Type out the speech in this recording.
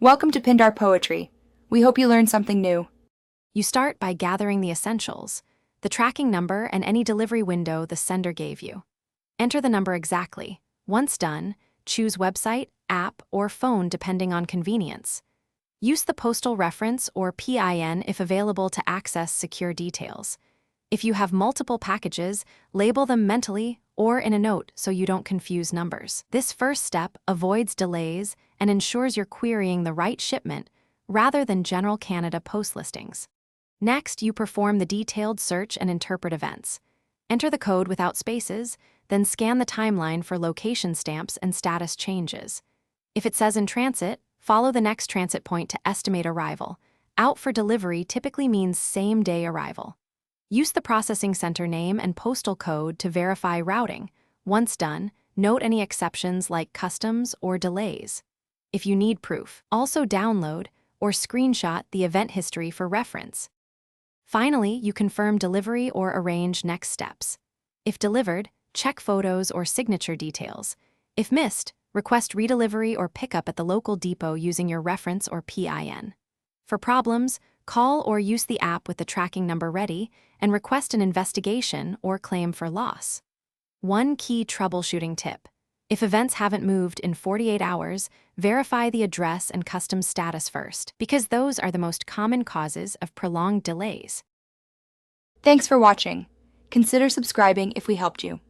Welcome to Pindar Poetry. We hope you learned something new. You start by gathering the essentials, the tracking number and any delivery window the sender gave you. Enter the number exactly. Once done, choose website, app, or phone depending on convenience. Use the postal reference or PIN if available to access secure details. If you have multiple packages, label them mentally or in a note so you don't confuse numbers. This first step avoids delays and ensures you're querying the right shipment rather than general Canada post listings. Next, you perform the detailed search and interpret events. Enter the code without spaces, then scan the timeline for location stamps and status changes. If it says in transit, follow the next transit point to estimate arrival. Out for delivery typically means same-day arrival. Use the processing center name and postal code to verify routing. Once done, note any exceptions like customs or delays. If you need proof, also download or screenshot the event history for reference. Finally, you confirm delivery or arrange next steps. If delivered, check photos or signature details. If missed, request redelivery or pickup at the local depot using your reference or PIN. For problems, call or use the app with the tracking number ready and request an investigation or claim for loss. One key troubleshooting tip: if events haven't moved in 48 hours, verify the address and customs status first, because those are the most common causes of prolonged delays. Thanks for watching. Consider subscribing if we helped you.